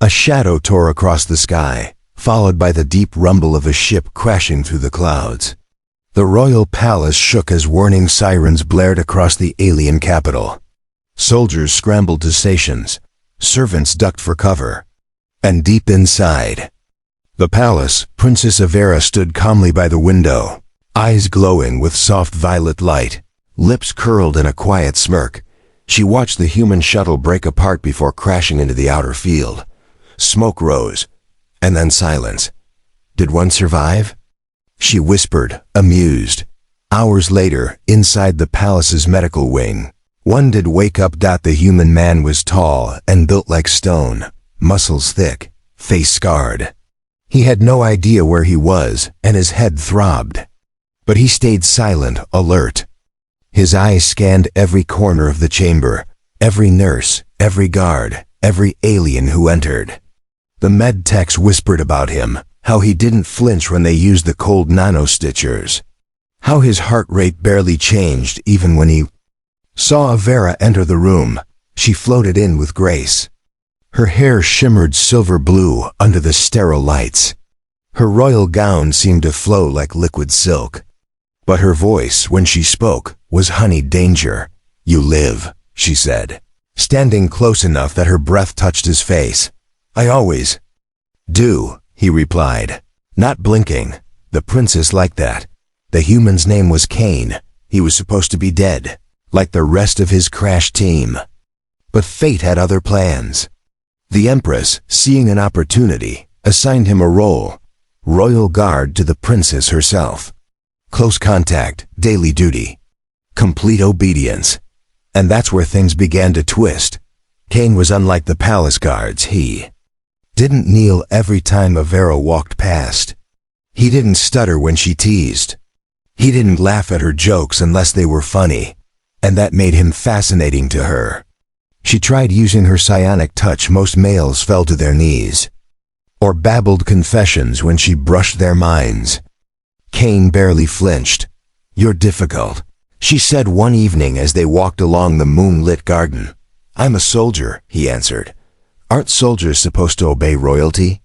A shadow tore across the sky, followed by the deep rumble of a ship crashing through the clouds. The royal palace shook as warning sirens blared across the alien capital. Soldiers scrambled to stations, servants ducked for cover. And deep inside the palace, Princess Avera stood calmly by the window, eyes glowing with soft violet light, lips curled in a quiet smirk. She watched the human shuttle break apart before crashing into the outer field. Smoke rose, and then silence. Did one survive? She whispered, amused. Hours later, inside the palace's medical wing, one did wake up. The human man was tall and built like stone, muscles thick, face scarred. He had no idea where he was, and his head throbbed. But he stayed silent, alert. His eyes scanned every corner of the chamber, every nurse, every guard, every alien who entered. The med techs whispered about him, how he didn't flinch when they used the cold nano-stitchers, how his heart rate barely changed even when he saw Avera enter the room. She floated in with grace. Her hair shimmered silver blue under the sterile lights. Her royal gown seemed to flow like liquid silk. But her voice, when she spoke, was honeyed danger. "You live," she said, standing close enough that her breath touched his face. "I always do," he replied, not blinking. The princess liked that. The human's name was Kane. He was supposed to be dead, like the rest of his crash team. But fate had other plans. The Empress, seeing an opportunity, assigned him a role, royal guard to the princess herself. Close contact, daily duty, complete obedience. And that's where things began to twist. Kane was unlike the palace guards. He didn't kneel every time Avera walked past. He didn't stutter when she teased. He didn't laugh at her jokes unless they were funny, and that made him fascinating to her. She tried using her psionic touch. Most males fell to their knees, or babbled confessions when she brushed their minds. Kane barely flinched. "You're difficult," she said one evening as they walked along the moonlit garden. "I'm a soldier," he answered. "Aren't soldiers supposed to obey royalty?"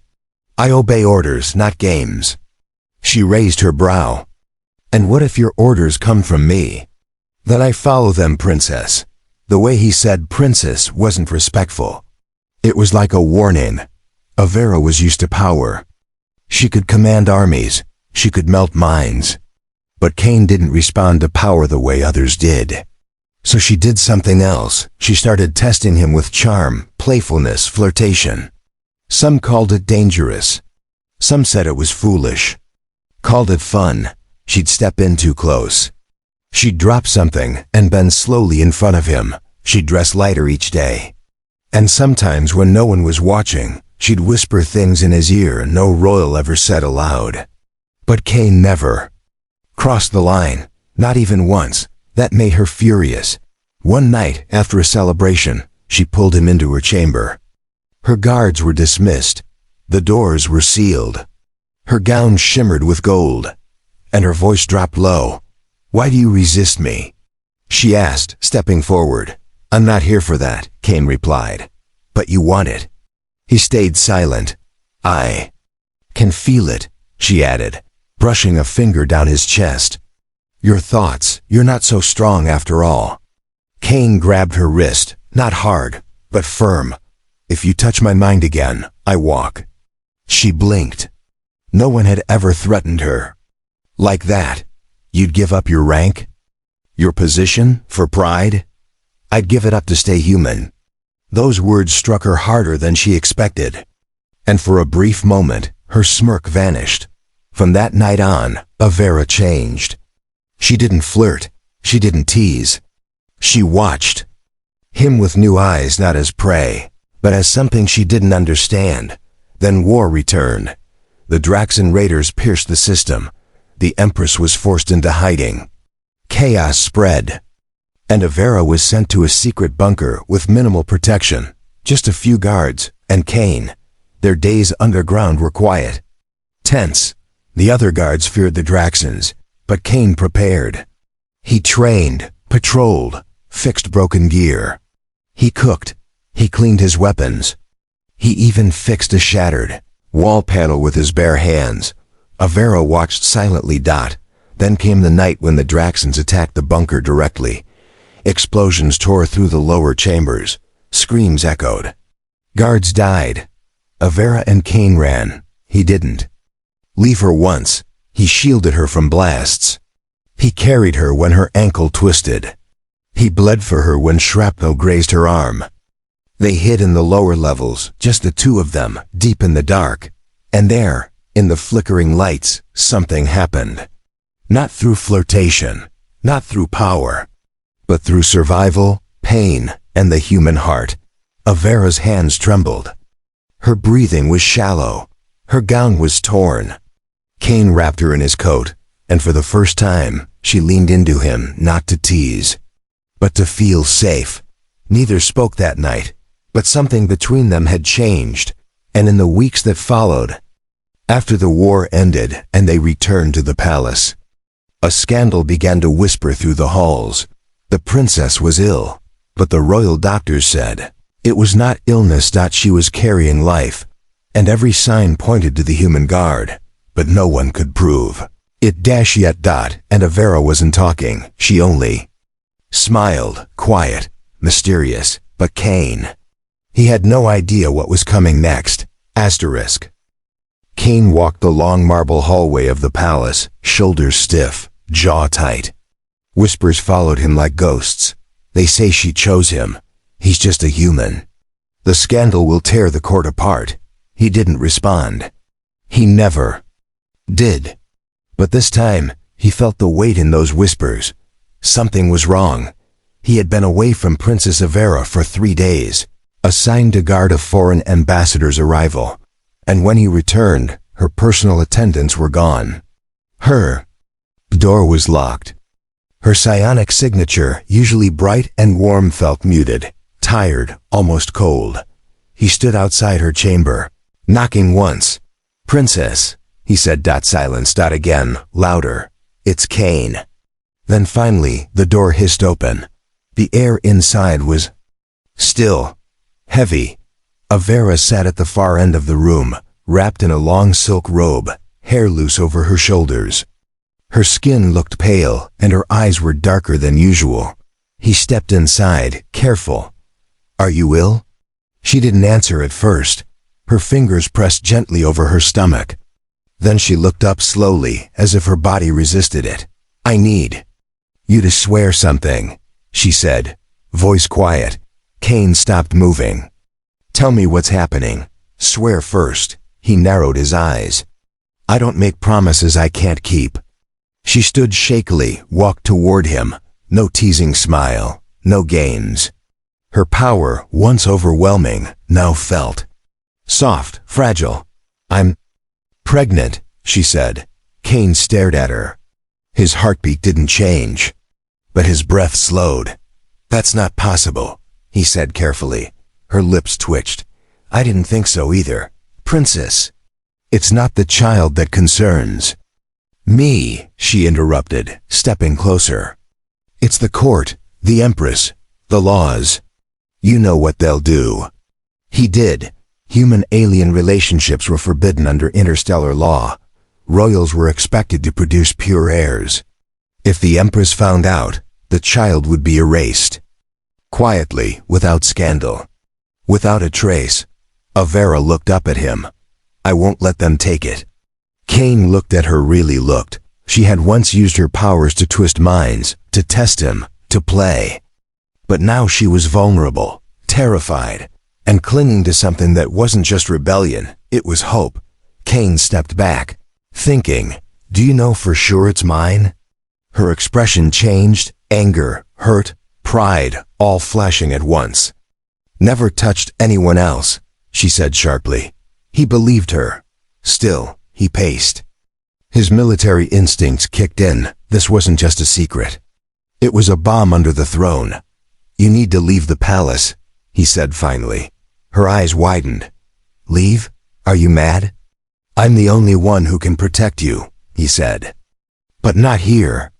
"I obey orders, not games." She raised her brow. "And what if your orders come from me?" "Then I follow them, princess." The way he said princess wasn't respectful. It was like a warning. Avera was used to power. She could command armies. She could melt minds. But Kane didn't respond to power the way others did. So she did something else. She started testing him with charm, playfulness, flirtation. Some called it dangerous. Some said it was foolish. Called it fun. She'd step in too close. She'd drop something and bend slowly in front of him. She'd dress lighter each day. And sometimes when no one was watching, she'd whisper things in his ear no royal ever said aloud. But Kane never crossed the line, not even once. That made her furious. One night, after a celebration, she pulled him into her chamber. Her guards were dismissed. The doors were sealed. Her gown shimmered with gold, and her voice dropped low. "Why do you resist me?" she asked, stepping forward. "I'm not here for that," Kane replied. "But you want it." He stayed silent. "I can feel it," she added, brushing a finger down his chest. "Your thoughts, you're not so strong after all." Kane grabbed her wrist, not hard, but firm. "If you touch my mind again, I walk." She blinked. No one had ever threatened her like that. "You'd give up your rank? Your position? For pride?" "I'd give it up to stay human." Those words struck her harder than she expected. And for a brief moment, her smirk vanished. From that night on, Avera changed. She didn't flirt. She didn't tease. She watched him with new eyes, not as prey, but as something she didn't understand. Then war returned. The Draxan raiders pierced the system. The Empress was forced into hiding. Chaos spread, and Avera was sent to a secret bunker with minimal protection, just a few guards, and Kane. Their days underground were quiet, tense. The other guards feared the Draxans, but Kane prepared. He trained, patrolled, fixed broken gear. He cooked. He cleaned his weapons. He even fixed a shattered wall panel with his bare hands. Avera watched silently. Then came the night when the Draxons attacked the bunker directly. Explosions tore through the lower chambers. Screams echoed. Guards died. Avera and Kane ran. He didn't. Leave her once. He shielded her from blasts. He carried her when her ankle twisted. He bled for her when shrapnel grazed her arm. They hid in the lower levels, just the two of them, deep in the dark. And there, in the flickering lights, something happened. Not through flirtation, not through power, but through survival, pain, and the human heart. Avera's hands trembled. Her breathing was shallow. Her gown was torn. Kane wrapped her in his coat, and for the first time, she leaned into him, not to tease, but to feel safe. Neither spoke that night, but something between them had changed, and in the weeks that followed, after the war ended and they returned to the palace, a scandal began to whisper through the halls. The princess was ill, but the royal doctors said it was not illness. She was carrying life, and every sign pointed to the human guard, but no one could prove it. Yet. And Avera wasn't talking. She only smiled, quiet, mysterious. But Kane, he had no idea what was coming next. Kane walked the long marble hallway of the palace, shoulders stiff, jaw tight. Whispers followed him like ghosts. They say she chose him. He's just a human. The scandal will tear the court apart. He didn't respond. He never did. But this time, he felt the weight in those whispers. Something was wrong. He had been away from Princess Avera for 3 days, assigned to guard a foreign ambassador's arrival. And when he returned, her personal attendants were gone. Her door was locked. Her psionic signature, usually bright and warm, felt muted, tired, almost cold. He stood outside her chamber, knocking once. "Princess," he said. Silence. Again, louder. "It's Kane." Then finally, the door hissed open. The air inside was still, heavy. Avera sat at the far end of the room, wrapped in a long silk robe, hair loose over her shoulders. Her skin looked pale, and her eyes were darker than usual. He stepped inside, careful. "Are you ill?" She didn't answer at first. Her fingers pressed gently over her stomach. Then she looked up slowly, as if her body resisted it. "I need you to swear something," she said, voice quiet. Kane stopped moving. "Tell me what's happening. Swear first." He narrowed his eyes. "I don't make promises I can't keep." She stood shakily, walked toward him. No teasing smile, no games. Her power, once overwhelming, now felt soft, fragile. "I'm pregnant," she said. Kane stared at her. His heartbeat didn't change, but his breath slowed. "That's not possible," he said carefully. Her lips twitched. "I didn't think so either. Princess, it's not the child that concerns me," she interrupted, stepping closer. "It's the court, the Empress, the laws. You know what they'll do." He did. Human-alien relationships were forbidden under interstellar law. Royals were expected to produce pure heirs. If the Empress found out, the child would be erased. Quietly, without scandal, without a trace. Avera looked up at him. "I won't let them take it." Kane looked at her, really looked. She had once used her powers to twist minds, to test him, to play. But now she was vulnerable, terrified, and clinging to something that wasn't just rebellion, it was hope. Kane stepped back, thinking, "Do you know for sure it's mine?" Her expression changed, anger, hurt, pride, all flashing at once. "Never touched anyone else," she said sharply. He believed her. Still, he paced. His military instincts kicked in. This wasn't just a secret. It was a bomb under the throne. "You need to leave the palace," he said finally. Her eyes widened. "Leave? Are you mad?" "I'm the only one who can protect you," he said. "But not here.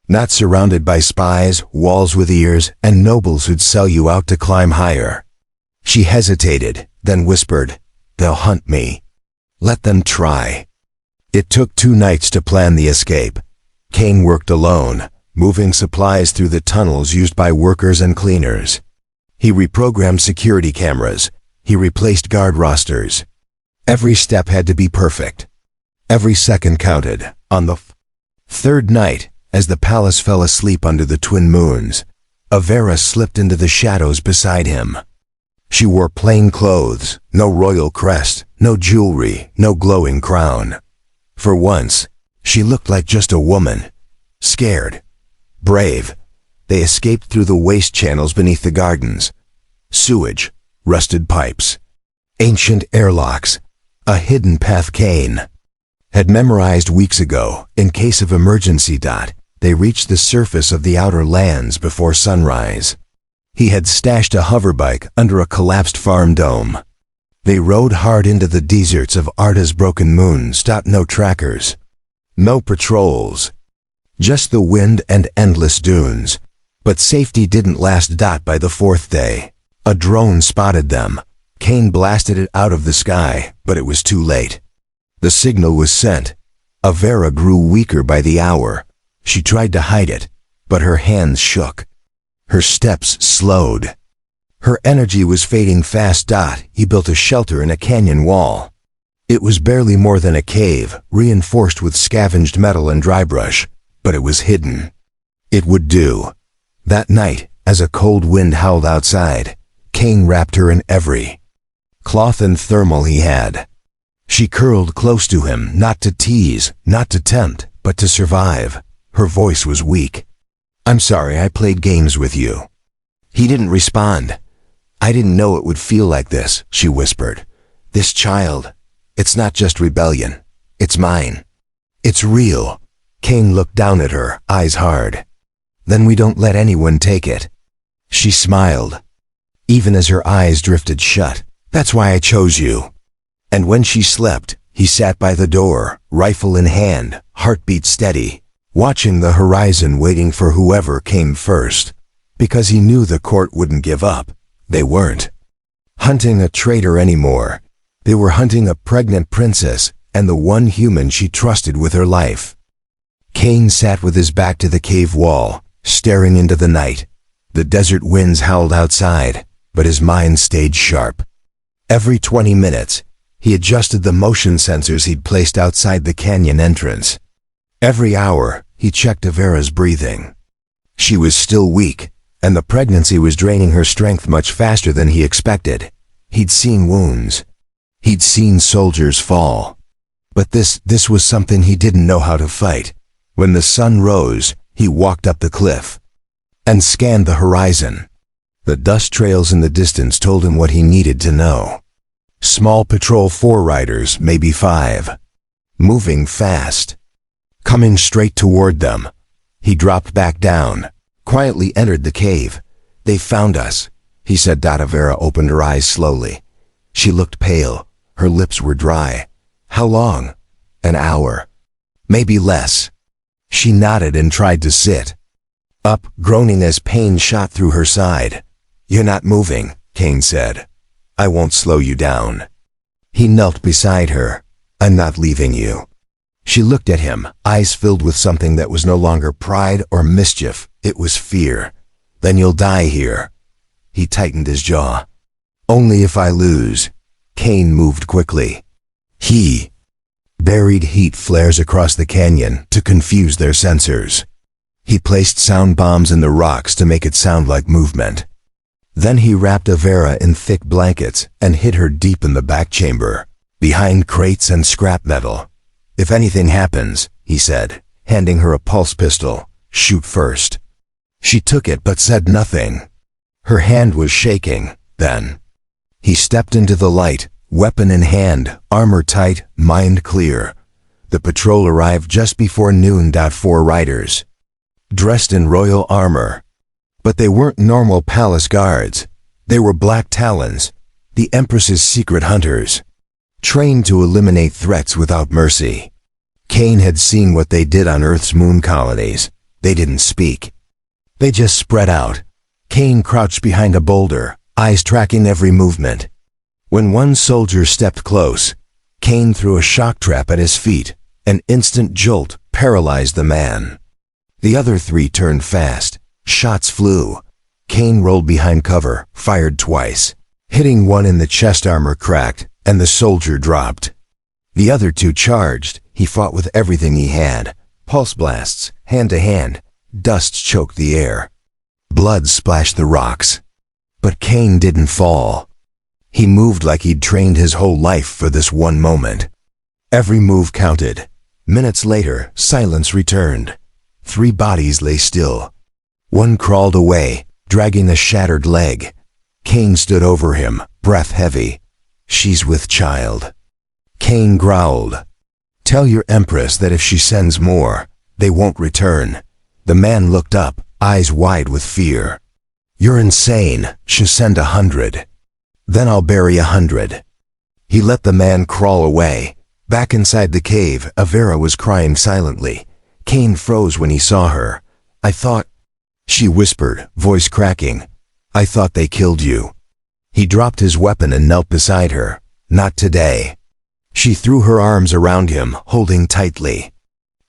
Not surrounded by spies, walls with ears, and nobles who'd sell you out to climb higher." She hesitated, then whispered, "They'll hunt me. Let them try." It took 2 nights to plan the escape. Kane worked alone, moving supplies through the tunnels used by workers and cleaners. He reprogrammed security cameras. He replaced guard rosters. Every step had to be perfect. Every second counted. On the 3rd night, as the palace fell asleep under the twin moons, Avera slipped into the shadows beside him. She wore plain clothes, no royal crest, no jewelry, no glowing crown. For once, she looked like just a woman. Scared. Brave. They escaped through the waste channels beneath the gardens. Sewage, rusted pipes, ancient airlocks, a hidden path Kane had memorized weeks ago in case of emergency. They reached the surface of the outer lands before sunrise. He had stashed a hoverbike under a collapsed farm dome. They rode hard into the deserts of Arda's broken moons. No trackers. No patrols. Just the wind and endless dunes. But safety didn't last. By the 4th day, a drone spotted them. Kane blasted it out of the sky, but it was too late. The signal was sent. Avera grew weaker by the hour. She tried to hide it, but her hands shook. Her steps slowed. Her energy was fading fast. He built a shelter in a canyon wall. It was barely more than a cave, reinforced with scavenged metal and dry brush, but it was hidden. It would do. That night, as a cold wind howled outside, Kane wrapped her in every cloth and thermal he had. She curled close to him, not to tease, not to tempt, but to survive. Her voice was weak. "I'm sorry I played games with you." He didn't respond. "I didn't know it would feel like this," she whispered. "This child, it's not just rebellion. It's mine. It's real." Kane looked down at her, eyes hard. "Then we don't let anyone take it." She smiled, even as her eyes drifted shut. "That's why I chose you." And when she slept, he sat by the door, rifle in hand, heartbeat steady, watching the horizon, waiting for whoever came first. Because he knew the court wouldn't give up. They weren't hunting a traitor anymore. They were hunting a pregnant princess and the one human she trusted with her life. Kane sat with his back to the cave wall, staring into the night. The desert winds howled outside, but his mind stayed sharp. Every 20 minutes, he adjusted the motion sensors he'd placed outside the canyon entrance. Every hour, he checked Avera's breathing. She was still weak, and the pregnancy was draining her strength much faster than he expected. He'd seen wounds. He'd seen soldiers fall. But this was something he didn't know how to fight. When the sun rose, he walked up the cliff and scanned the horizon. The dust trails in the distance told him what he needed to know. Small patrol 4 riders, maybe 5. Moving fast. Coming straight toward them. He dropped back down, quietly entered the cave. "They found us," he said. Avera opened her eyes slowly. She looked pale. Her lips were dry. "How long?" "An hour. Maybe less." She nodded and tried to sit up, groaning as pain shot through her side. "You're not moving," Kane said. "I won't slow you down." He knelt beside her. "I'm not leaving you." She looked at him, eyes filled with something that was no longer pride or mischief. It was fear. "Then you'll die here." He tightened his jaw. "Only if I lose." Kane moved quickly. Buried heat flares across the canyon to confuse their sensors. He placed sound bombs in the rocks to make it sound like movement. Then he wrapped Avera in thick blankets and hid her deep in the back chamber, behind crates and scrap metal. "If anything happens," he said, handing her a pulse pistol, "shoot first." She took it but said nothing. Her hand was shaking. Then he stepped into the light, weapon in hand, armor tight, mind clear. The patrol arrived just before noon. 4 riders, dressed in royal armor. But they weren't normal palace guards. They were Black Talons, the Empress's secret hunters, trained to eliminate threats without mercy. Kane had seen what they did on Earth's moon colonies. They didn't speak. They just spread out. Kane crouched behind a boulder, eyes tracking every movement. When one soldier stepped close, Cain threw a shock trap at his feet. An instant jolt paralyzed the man. The other three turned fast. Shots flew. Cain rolled behind cover, fired twice. Hitting one in the chest, armor cracked, and the soldier dropped. The other two charged. He fought with everything he had. Pulse blasts, hand to hand. Dust choked the air. Blood splashed the rocks. But Cain didn't fall. He moved like he'd trained his whole life for this one moment. Every move counted. Minutes later, silence returned. 3 bodies lay still. One crawled away, dragging a shattered leg. Cain stood over him, breath heavy. "She's with child." Cain growled. "Tell your Empress that if she sends more, they won't return." The man looked up, eyes wide with fear. "You're insane. She'll send 100. Then I'll bury 100. He let the man crawl away. Back inside the cave, Avera was crying silently. Cain froze when he saw her. "I thought," she whispered, voice cracking, "I thought they killed you." He dropped his weapon and knelt beside her. "Not today." She threw her arms around him, holding tightly.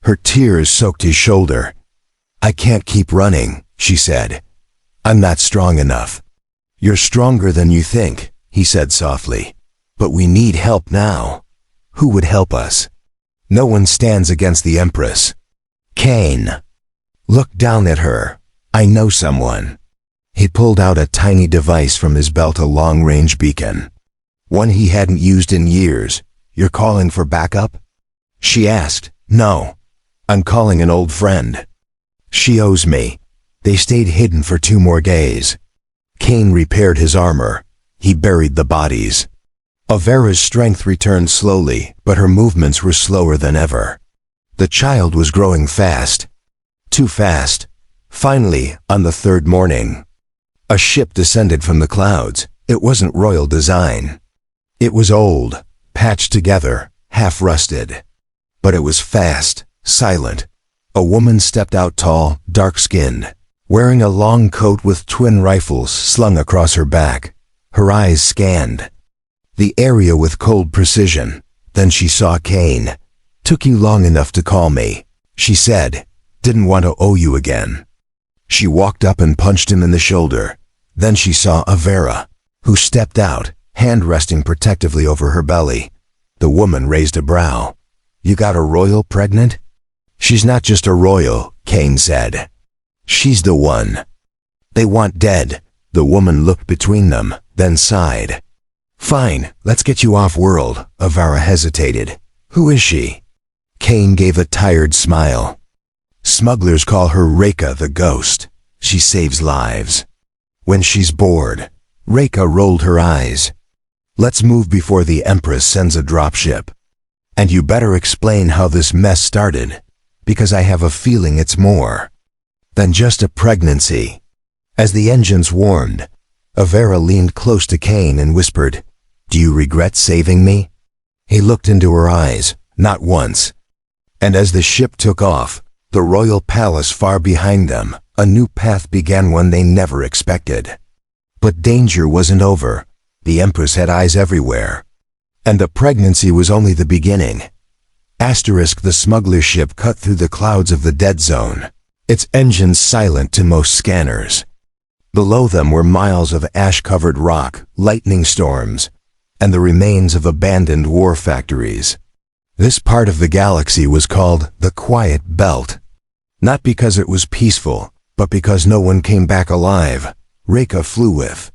Her tears soaked his shoulder. "I can't keep running," she said. "I'm not strong enough." "You're stronger than you think," he said softly. "But we need help now." "Who would help us?" "No one stands against the Empress." "Cain." "Look down at her. I know someone." He pulled out a tiny device from his belt, a long-range beacon. One he hadn't used in years. "You're calling for backup?" She asked. "No. I'm calling an old friend. She owes me." They stayed hidden for 2 more days. Cain repaired his armor. He buried the bodies. Avera's strength returned slowly, but her movements were slower than ever. The child was growing fast. Too fast. Finally, on the 3rd morning, a ship descended from the clouds. It wasn't royal design. It was old, patched together, half-rusted. But it was fast, silent. A woman stepped out, tall, dark-skinned, wearing a long coat with twin rifles slung across her back. Her eyes scanned the area with cold precision. Then she saw Cain. "Took you long enough to call me," she said. "Didn't want to owe you again." She walked up and punched him in the shoulder. Then she saw Avera, who stepped out, hand resting protectively over her belly. The woman raised a brow. "You got a royal pregnant?" "She's not just a royal," Cain said. "She's the one they want dead." The woman looked between them, then sighed. "Fine, let's get you off-world." Avera hesitated. "Who is she?" Cain gave a tired smile. "Smugglers call her Reka the Ghost. She saves lives when she's bored." Reka rolled her eyes. "Let's move before the Empress sends a dropship. And you better explain how this mess started, because I have a feeling it's more than just a pregnancy." As the engines warmed, Avera leaned close to Cain and whispered, "Do you regret saving me?" He looked into her eyes, not once. And as the ship took off, the royal palace far behind them, a new path began, one they never expected. But danger wasn't over. The Empress had eyes everywhere. And the pregnancy was only the beginning. The smuggler ship cut through the clouds of the dead zone, its engines silent to most scanners. Below them were miles of ash-covered rock, lightning storms, and the remains of abandoned war factories. This part of the galaxy was called the Quiet Belt. Not because it was peaceful, but because no one came back alive. Reka flew with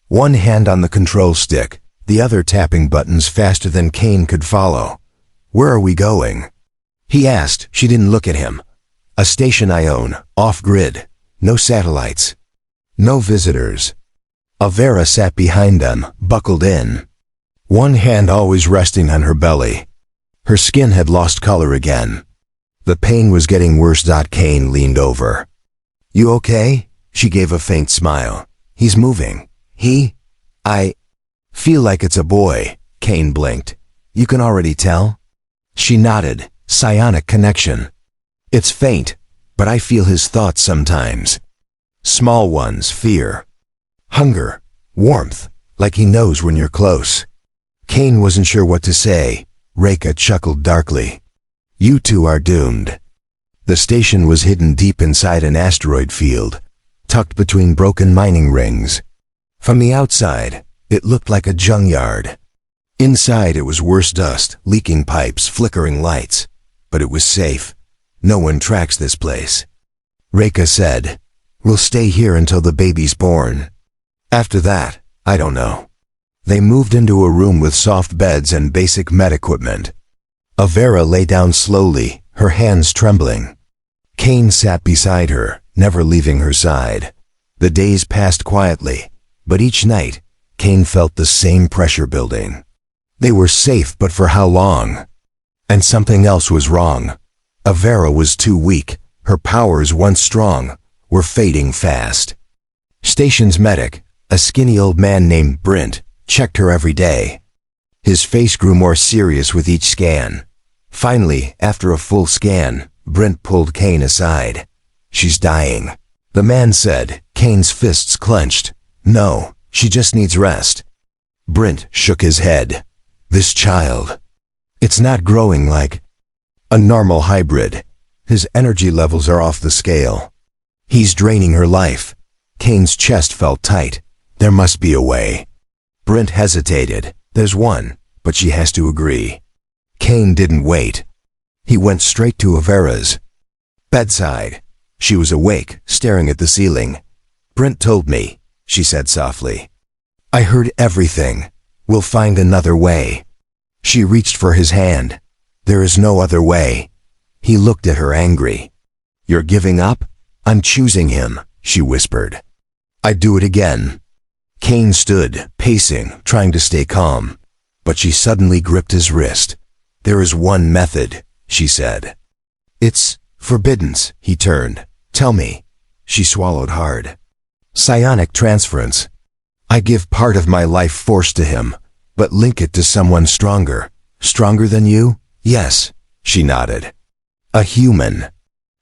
one hand on the control stick, the other tapping buttons faster than Cain could follow. "Where are we going?" he asked. She didn't look at him. "A station I own, off-grid. No satellites. No visitors." Avera sat behind them, buckled in, one hand always resting on her belly. Her skin had lost color again. The pain was getting worse. Cain leaned over. "You okay?" She gave a faint smile. "He's moving." I feel like it's a boy." Cain blinked. "You can already tell?" She nodded. "Psionic connection. It's faint, but I feel his thoughts sometimes. Small ones, fear, hunger, warmth, like he knows when you're close. Kane wasn't sure what to say. Reka chuckled darkly. You two are doomed. The station was hidden deep inside an asteroid field, tucked between broken mining rings. From the outside, it looked like a junkyard. Inside it was worse dust, leaking pipes, flickering lights. But it was safe. No one tracks this place. Reka said, We'll stay here until the baby's born. After that, I don't know. They moved into a room with soft beds and basic med equipment. Avera lay down slowly, her hands trembling. Kane sat beside her, never leaving her side. The days passed quietly, but each night, Kane felt the same pressure building. They were safe, but for how long? And something else was wrong. Avera was too weak. Her powers, once strong, were fading fast. Station's medic, a skinny old man named Brent, checked her every day. His face grew more serious with each scan. Finally, after a full scan, Brent pulled Kane aside. She's dying. The man said, Kane's fists clenched. No, she just needs rest. Brent shook his head. This child. It's not growing like a normal hybrid. His energy levels are off the scale. He's draining her life. Kane's chest felt tight. There must be a way. Brent hesitated. There's one, but she has to agree. Kane didn't wait. He went straight to Avera's bedside. She was awake, staring at the ceiling. Brent told me, she said softly. I heard everything. We'll find another way. She reached for his hand. There is no other way. He looked at her angry. You're giving up? I'm choosing him, she whispered. I'd do it again. Kane stood, pacing, trying to stay calm. But she suddenly gripped his wrist. There is one method, she said. It's forbiddance, he turned. Tell me. She swallowed hard. Psionic transference. I give part of my life force to him, but link it to someone stronger. Stronger than you? Yes, she nodded. A human.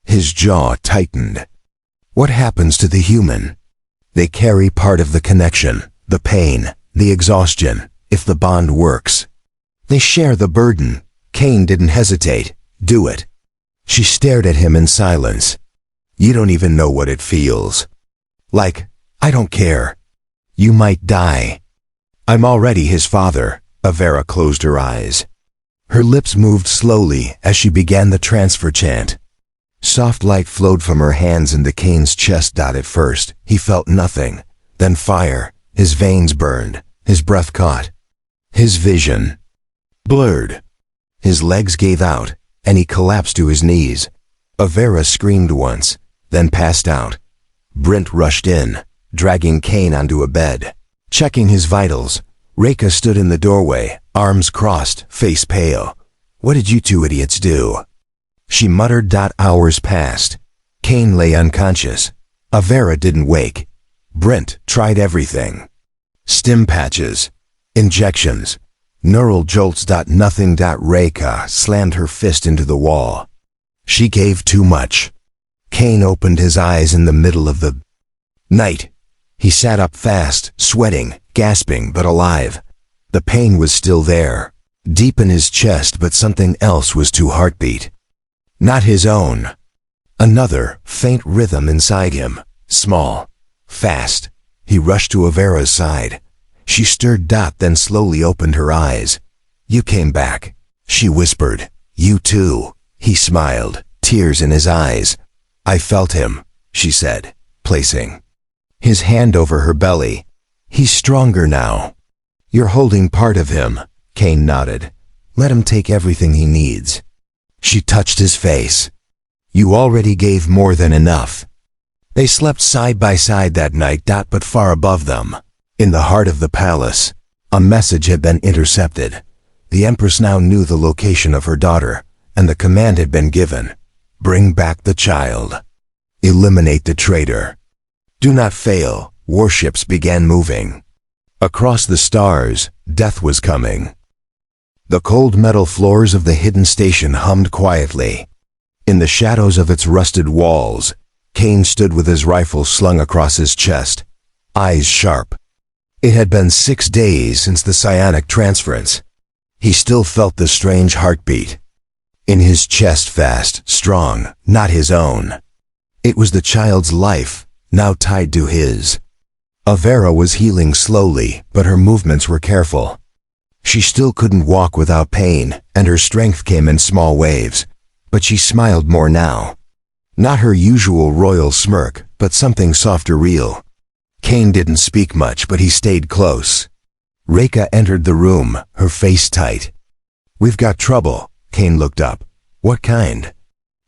His jaw tightened. What happens to the human? They carry part of the connection, the pain, the exhaustion, if the bond works. They share the burden. Kane didn't hesitate. Do it. She stared at him in silence. You don't even know what it feels. Like, I don't care. You might die. I'm already his father. Avera closed her eyes. Her lips moved slowly as she began the transfer chant. Soft light flowed from her hands into Kane's chest. At first, he felt nothing. Then fire. His veins burned. His breath caught. His vision blurred. His legs gave out, and he collapsed to his knees. Avera screamed once, then passed out. Brent rushed in, dragging Kane onto a bed. Checking his vitals, Reka stood in the doorway, arms crossed, face pale. What did you two idiots do? She muttered. Hours passed. Kane lay unconscious. Avera didn't wake. Brent tried everything. Stim patches, injections, neural jolts. Nothing. Reka slammed her fist into the wall. She gave too much. Kane opened his eyes in the middle of the night. He sat up fast, sweating, gasping, but alive. The pain was still there, deep in his chest, but something else was to heartbeat. Not his own. Another, faint rhythm inside him, small, fast. He rushed to Avera's side. She stirred. Then slowly opened her eyes. You came back, she whispered. You too. He smiled, tears in his eyes. I felt him, she said, placing his hand over her belly. He's stronger now. You're holding part of him, Kane nodded. Let him take everything he needs. She touched his face. You already gave more than enough. They slept side by side that night. But far above them, in the heart of the palace, a message had been intercepted. The Empress now knew the location of her daughter, and the command had been given. Bring back the child. Eliminate the traitor. Do not fail. Warships began moving. Across the stars, death was coming. The cold metal floors of the hidden station hummed quietly. In the shadows of its rusted walls, Kane stood with his rifle slung across his chest, eyes sharp. It had been 6 days since the psionic transference. He still felt the strange heartbeat in his chest, fast, strong, not his own. It was the child's life, now tied to his. Avera was healing slowly, but her movements were careful. She still couldn't walk without pain, and her strength came in small waves, but she smiled more now. Not her usual royal smirk, but something softer, real. Cain didn't speak much, but he stayed close. Reka entered the room, her face tight. "We've got trouble." Cain looked up. "What kind?"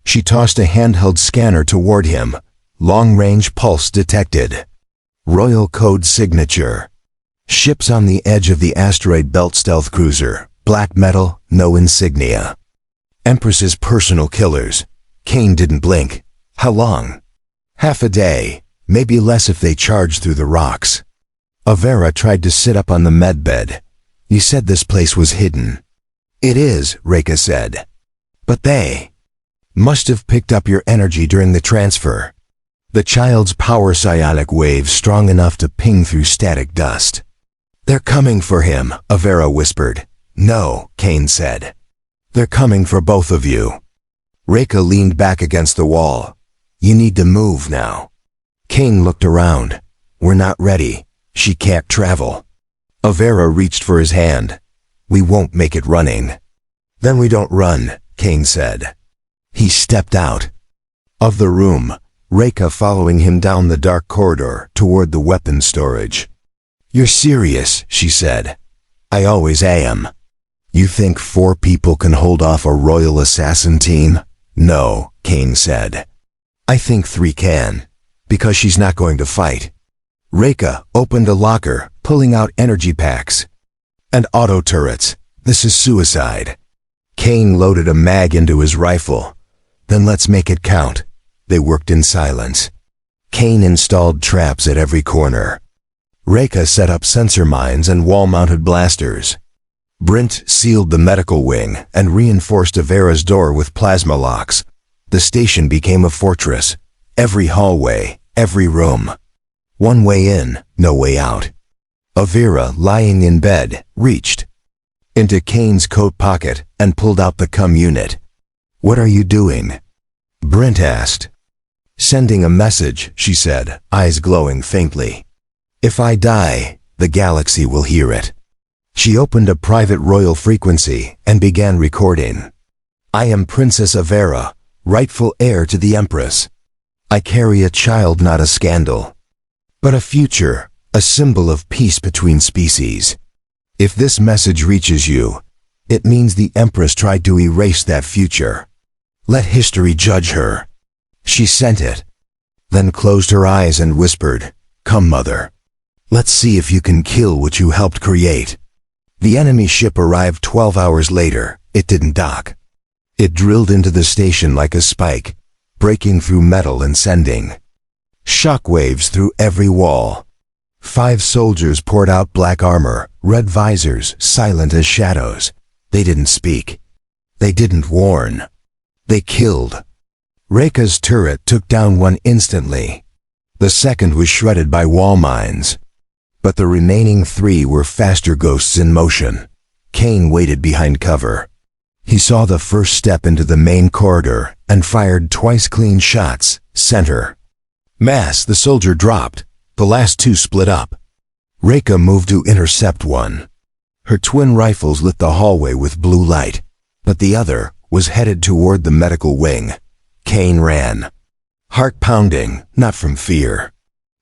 She tossed a handheld scanner toward him. Long-range pulse detected. Royal code signature. Ships on the edge of the asteroid belt, stealth cruiser. Black metal, no insignia. Empress's personal killers. Cain didn't blink. How long? Half a day, maybe less if they charged through the rocks. Avera tried to sit up on the medbed. "You said this place was hidden." "It is," Reka said. "But they must have picked up your energy during the transfer." The child's power, psionic waves strong enough to ping through static dust. "They're coming for him," Avera whispered. "No," Cain said. "They're coming for both of you." Reka leaned back against the wall. "You need to move now." Cain looked around. "We're not ready. She can't travel." Avera reached for his hand. "We won't make it running." "Then we don't run," Cain said. He stepped out of the room, Reka following him down the dark corridor toward the weapons storage. "You're serious," she said. "I always am." "You think 4 people can hold off a royal assassin team?" "No," Cain said. "I think 3 can, because she's not going to fight." Reka opened a locker, pulling out energy packs and auto turrets. "This is suicide." Cain loaded a mag into his rifle. "Then let's make it count." They worked in silence. Cain installed traps at every corner. Reka set up sensor mines and wall-mounted blasters. Brint sealed the medical wing and reinforced Avera's door with plasma locks. The station became a fortress. Every hallway, every room. One way in, no way out. Avera, lying in bed, reached into Cain's coat pocket and pulled out the cum unit. "What are you doing?" Brint asked. "Sending a message," she said, eyes glowing faintly. "If I die, the galaxy will hear it." She opened a private royal frequency and began recording. "I am Princess Avera, rightful heir to the Empress. I carry a child, not a scandal, but a future, a symbol of peace between species. If this message reaches you, it means the Empress tried to erase that future. Let history judge her." She sent it, then closed her eyes and whispered, "Come, Mother. Let's see if you can kill what you helped create." The enemy ship arrived 12 hours later. It didn't dock. It drilled into the station like a spike, breaking through metal and sending shockwaves through every wall. 5 soldiers poured out black armor, red visors, silent as shadows. They didn't speak. They didn't warn. They killed. Reka's turret took down one instantly. The second was shredded by wall mines. But the remaining 3 were faster ghosts in motion. Cain waited behind cover. He saw the first step into the main corridor and fired twice clean shots, center. Mass, the soldier dropped. The last 2 split up. Reka moved to intercept one. Her twin rifles lit the hallway with blue light, but the other was headed toward the medical wing. Cain ran. Heart pounding, not from fear.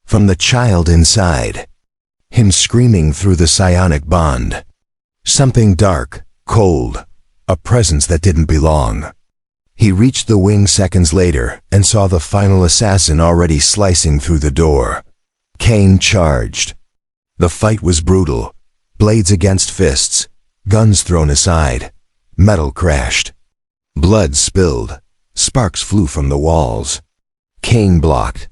From the child inside. Him screaming through the psionic bond. Something dark, cold, a presence that didn't belong. He reached the wing seconds later and saw the final assassin already slicing through the door. Cain charged. The fight was brutal. Blades against fists, guns thrown aside. Metal crashed. Blood spilled. Sparks flew from the walls. Cain blocked.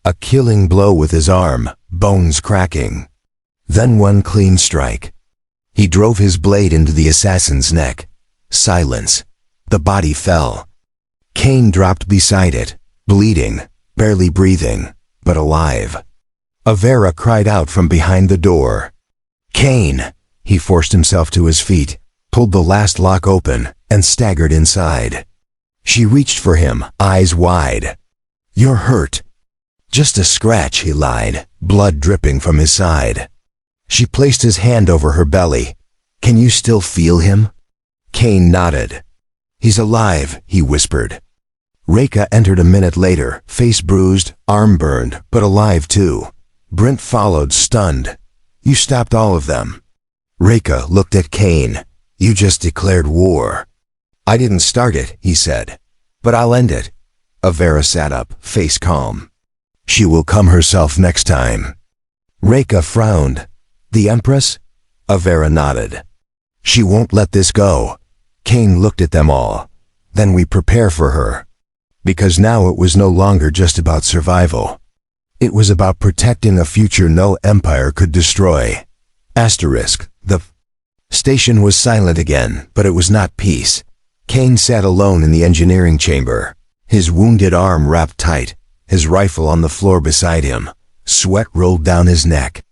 A killing blow with his arm, bones cracking. Then one clean strike. He drove his blade into the assassin's neck. Silence. The body fell. Cain dropped beside it, bleeding, barely breathing, but alive. Avera cried out from behind the door. Kane! He forced himself to his feet, pulled the last lock open, and staggered inside. She reached for him, eyes wide. You're hurt. Just a scratch, he lied, blood dripping from his side. She placed his hand over her belly. Can you still feel him? Kane nodded. He's alive, he whispered. Reka entered a minute later, face bruised, arm burned, but alive too. Brent followed, stunned. You stopped all of them. Reka looked at Kane. You just declared war. I didn't start it, he said. But I'll end it. Avera sat up, face calm. She will come herself next time. Reka frowned. The Empress? Avera nodded. She won't let this go. Kane looked at them all. Then we prepare for her. Because now it was no longer just about survival. It was about protecting a future no empire could destroy. Asterisk. The station was silent again, but it was not peace. Kane sat alone in the engineering chamber, his wounded arm wrapped tight, his rifle on the floor beside him. Sweat rolled down his neck.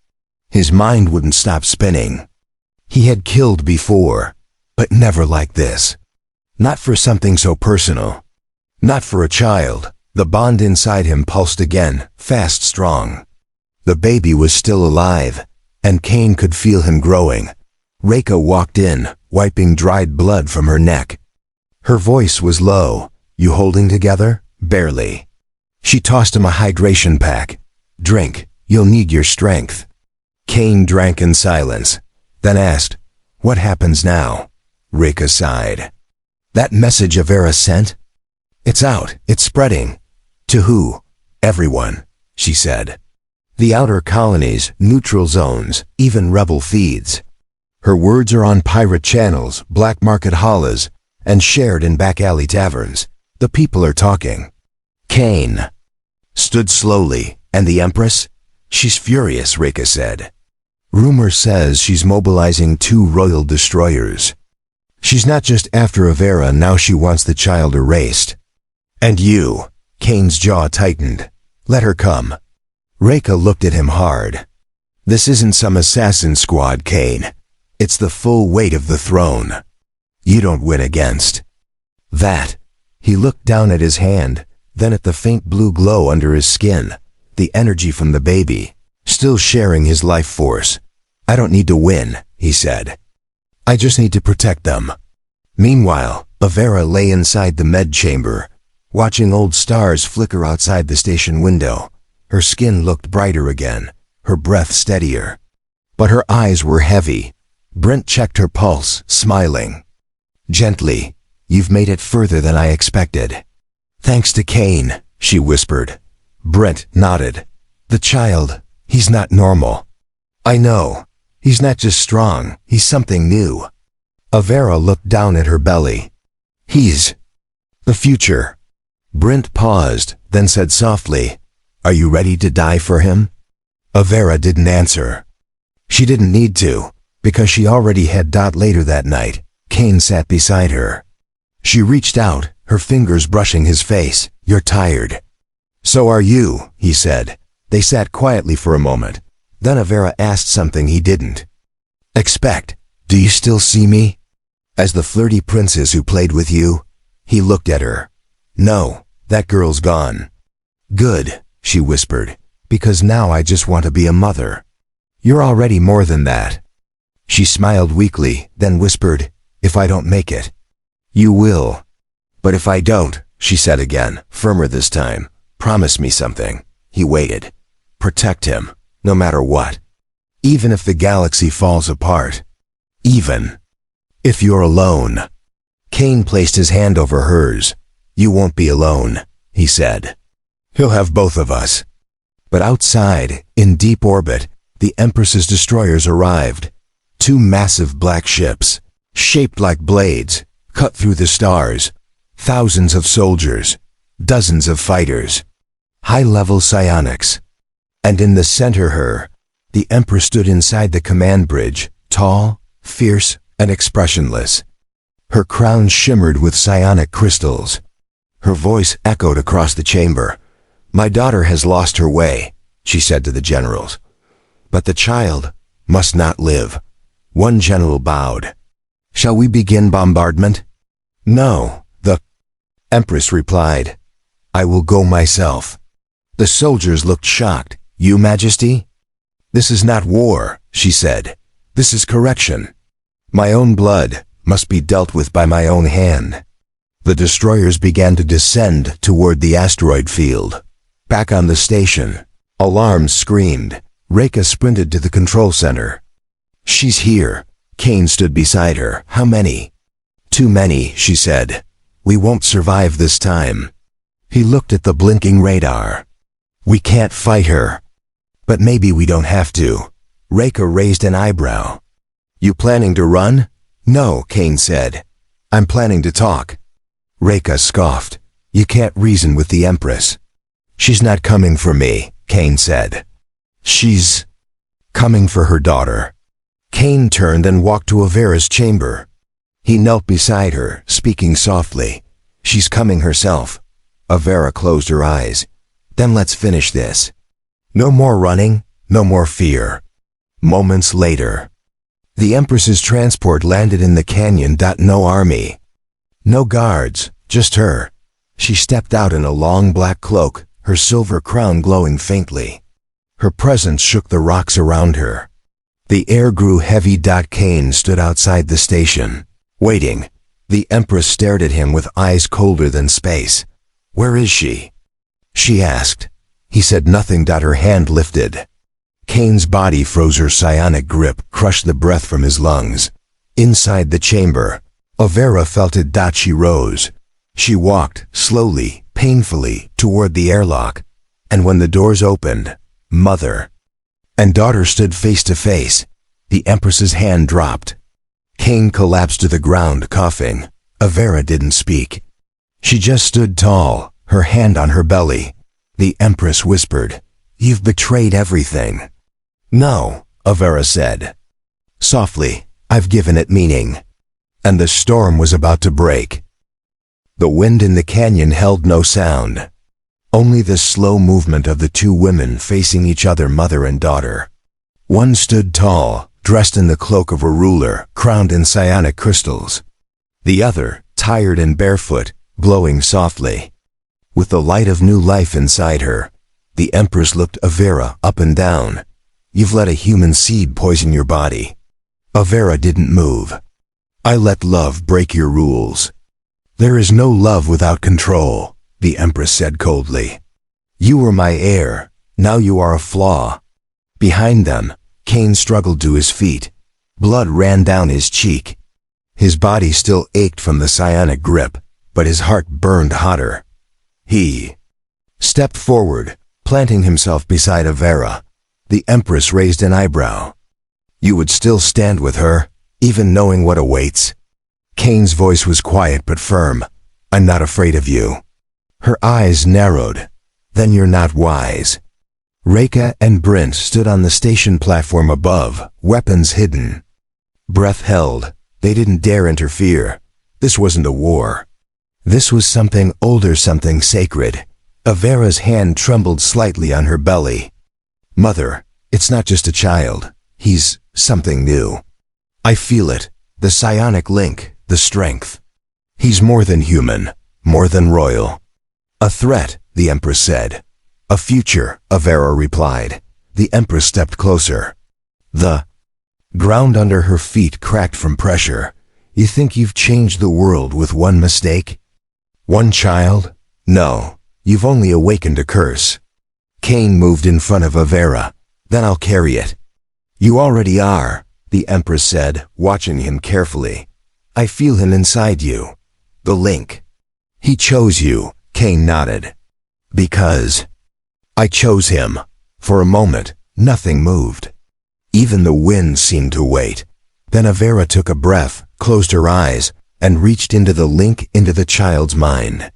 His mind wouldn't stop spinning. He had killed before, but never like this. Not for something so personal. Not for a child. The bond inside him pulsed again, fast, strong. The baby was still alive, and Kane could feel him growing. Reka walked in, wiping dried blood from her neck. Her voice was low. You holding together? Barely. She tossed him a hydration pack. Drink. You'll need your strength. Kane drank in silence, then asked, What happens now? Reka sighed. That message Avera sent? It's out. It's spreading. To who? Everyone, she said. The outer colonies, neutral zones, even rebel feeds. Her words are on pirate channels, black market hallas, and shared in back alley taverns. The people are talking. Kane stood slowly. And the Empress? She's furious, Reka said. Rumor says she's mobilizing 2 royal destroyers. She's not just after Avera, now she wants the child erased. And you? Kane's jaw tightened. Let her come. Reka looked at him hard. This isn't some assassin squad, Kane. It's the full weight of the throne. You don't win against that. He looked down at his hand, then at the faint blue glow under his skin, the energy from the baby, still sharing his life force. I don't need to win, he said. I just need to protect them. Meanwhile, Avera lay inside the med chamber, watching old stars flicker outside the station window. Her skin looked brighter again, her breath steadier. But her eyes were heavy. Brent checked her pulse, smiling. Gently, you've made it further than I expected. Thanks to Kane, she whispered. Brent nodded. The child, he's not normal. I know. He's not just strong, he's something new. Avera looked down at her belly. He's the future. Brent paused, then said softly, Are you ready to die for him? Avera didn't answer. She didn't need to, because she already had. Later that night, Kane sat beside her. She reached out, her fingers brushing his face. You're tired. So are you, he said. They sat quietly for a moment. Then Avera asked something he didn't expect. Do you still see me? As the flirty princess who played with you? He looked at her. No, that girl's gone. Good, she whispered, because now I just want to be a mother. You're already more than that. She smiled weakly, then whispered, If I don't make it. You will. But if I don't, she said again, firmer this time, promise me something. He waited. Protect him, no matter what. Even if the galaxy falls apart. Even if you're alone. Kane placed his hand over hers. You won't be alone, he said. He'll have both of us. But outside, in deep orbit, the Empress's destroyers arrived. 2 massive black ships, shaped like blades, cut through the stars. Thousands of soldiers, dozens of fighters, high-level psionics. And in the center her, the Empress stood inside the command bridge, tall, fierce, and expressionless. Her crown shimmered with psionic crystals. Her voice echoed across the chamber. My daughter has lost her way. she said to the generals. But the child must not live. One general bowed. Shall we begin bombardment? No, the Empress replied. I will go myself. The soldiers looked shocked. You, Majesty? This is not war, she said. This is correction. My own blood must be dealt with by my own hand. The destroyers began to descend toward the asteroid field. Back on the station, alarms screamed. Reka sprinted to the control center. She's here. Kane stood beside her. How many? Too many, she said. We won't survive this time. He looked at the blinking radar. We can't fight her. But maybe we don't have to. Reka raised an eyebrow. You planning to run? No, Kane said. I'm planning to talk. Reka scoffed. You can't reason with the Empress. She's not coming for me, Kane said. She's coming for her daughter. Kane turned and walked to Avera's chamber. He knelt beside her, speaking softly. She's coming herself. Avera closed her eyes. Then let's finish this. No more running, no more fear. Moments later, the Empress's transport landed in the canyon. No army. No guards, just her. She stepped out in a long black cloak, her silver crown glowing faintly. Her presence shook the rocks around her. The air grew heavy. Kane stood outside the station, waiting. The Empress stared at him with eyes colder than space. Where is she? She asked. He said nothing. Her hand lifted. Kane's body froze. Her psionic grip crushed the breath from his lungs. Inside the chamber, Avera felt it. She rose. She walked, slowly, painfully, toward the airlock. And when the doors opened, mother and daughter stood face to face. The Empress's hand dropped. Kane collapsed to the ground, coughing. Avera didn't speak. She just stood tall, her hand on her belly. The Empress whispered, You've betrayed everything. No, Avera said. Softly, I've given it meaning. And the storm was about to break. The wind in the canyon held no sound. Only the slow movement of the two women facing each other, mother and daughter. One stood tall, dressed in the cloak of a ruler, crowned in psionic crystals. The other, tired and barefoot, glowing softly. With the light of new life inside her, the Empress looked Avera up and down. You've let a human seed poison your body. Avera didn't move. I let love break your rules. There is no love without control, the Empress said coldly. You were my heir, now you are a flaw. Behind them, Kane struggled to his feet. Blood ran down his cheek. His body still ached from the psionic grip, but his heart burned hotter. He stepped forward, planting himself beside Avera. The Empress raised an eyebrow. You would still stand with her, even knowing what awaits? Kane's voice was quiet but firm. I'm not afraid of you. Her eyes narrowed. Then you're not wise. Reka and Brent stood on the station platform above, weapons hidden. Breath held. They didn't dare interfere. This wasn't a war. This was something older, something sacred. Avera's hand trembled slightly on her belly. Mother, it's not just a child. He's something new. I feel it. The psionic link, the strength. He's more than human, more than royal. A threat, the Empress said. A future, Avera replied. The Empress stepped closer. The ground under her feet cracked from pressure. You think you've changed the world with one mistake? One child? No, you've only awakened a curse. Kane moved in front of Avera. Then I'll carry it. You already are, the Empress said, watching him carefully. I feel him inside you. The link. He chose you, Kane nodded. Because I chose him. For a moment, nothing moved. Even the wind seemed to wait. Then Avera took a breath, closed her eyes, and reached into the link into the child's mind.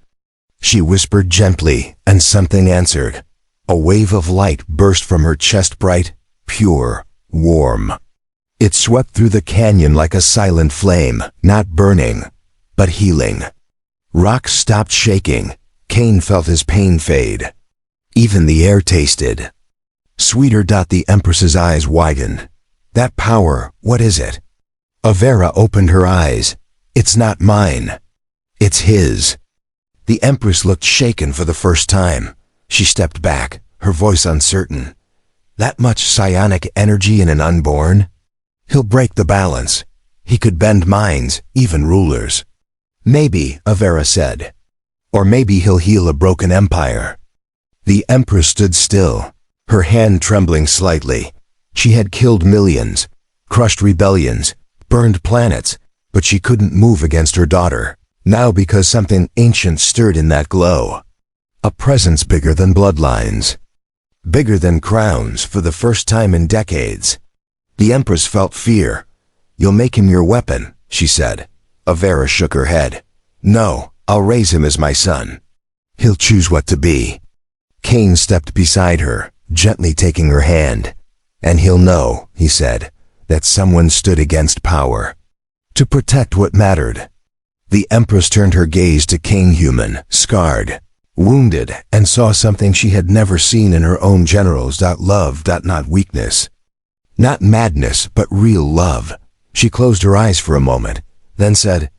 She whispered gently, and something answered. A wave of light burst from her chest, bright, pure, warm. It swept through the canyon like a silent flame, not burning, but healing. Rocks stopped shaking. Kane felt his pain fade. Even the air tasted Sweeter. The Empress's eyes widened. That power, what is it? Avera opened her eyes. It's not mine. It's his. The Empress looked shaken for the first time. She stepped back, her voice uncertain. That much psionic energy in an unborn? He'll break the balance. He could bend minds, even rulers. Maybe, Avera said. Or maybe he'll heal a broken empire. The Empress stood still, her hand trembling slightly. She had killed millions, crushed rebellions, burned planets, but she couldn't move against her daughter, now because something ancient stirred in that glow. A presence bigger than bloodlines. Bigger than crowns for the first time in decades. The Empress felt fear. You'll make him your weapon, she said. Avera shook her head. No, I'll raise him as my son. He'll choose what to be. Cain stepped beside her, gently taking her hand. And he'll know, he said, that someone stood against power. To protect what mattered. The Empress turned her gaze to Cain, human, scarred, wounded, and saw something she had never seen in her own generals. Love, not weakness. Not madness, but real love. She closed her eyes for a moment, then said,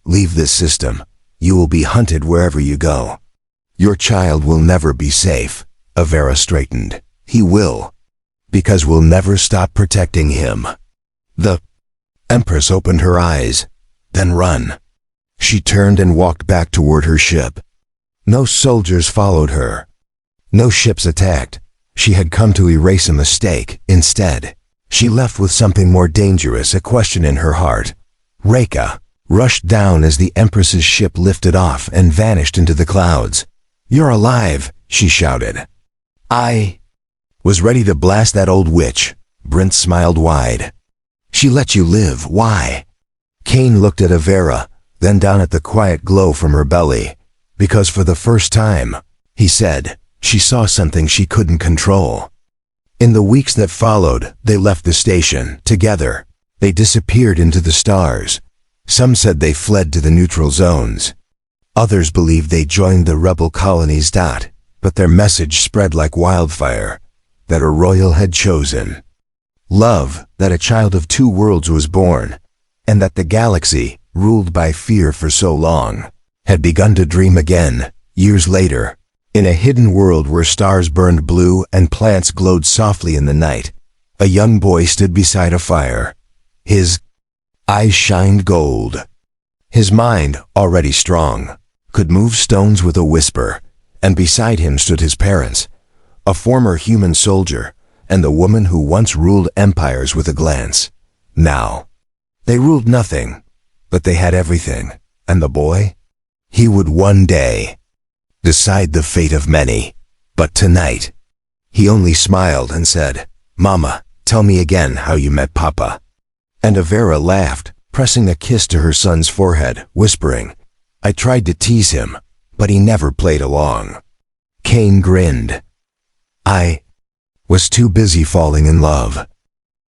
Leave this system. You will be hunted wherever you go. Your child will never be safe. Avera straightened. He will. Because we'll never stop protecting him. The Empress opened her eyes. Then run. She turned and walked back toward her ship. No soldiers followed her. No ships attacked. She had come to erase a mistake. Instead, she left with something more dangerous, a question in her heart. Reka rushed down as the Empress's ship lifted off and vanished into the clouds. You're alive, she shouted. I was ready to blast that old witch. Brent smiled wide. She let you live, why? Cain looked at Avera, then down at the quiet glow from her belly. Because for the first time, he said, she saw something she couldn't control. In the weeks that followed, they left the station, together. They disappeared into the stars. Some said they fled to the neutral zones. Others believed they joined the rebel colonies. But their message spread like wildfire, that a royal had chosen. Love, that a child of two worlds was born, and that the galaxy, ruled by fear for so long, had begun to dream again, years later, in a hidden world where stars burned blue and plants glowed softly in the night. A young boy stood beside a fire. His eyes shined gold. His mind, already strong, could move stones with a whisper, and beside him stood his parents, a former human soldier, and the woman who once ruled empires with a glance. Now, they ruled nothing, but they had everything, and the boy? He would one day decide the fate of many, but tonight, he only smiled and said, Mama, tell me again how you met Papa. And Avera laughed, pressing a kiss to her son's forehead, whispering, I tried to tease him, but he never played along. Cain grinned. I was too busy falling in love.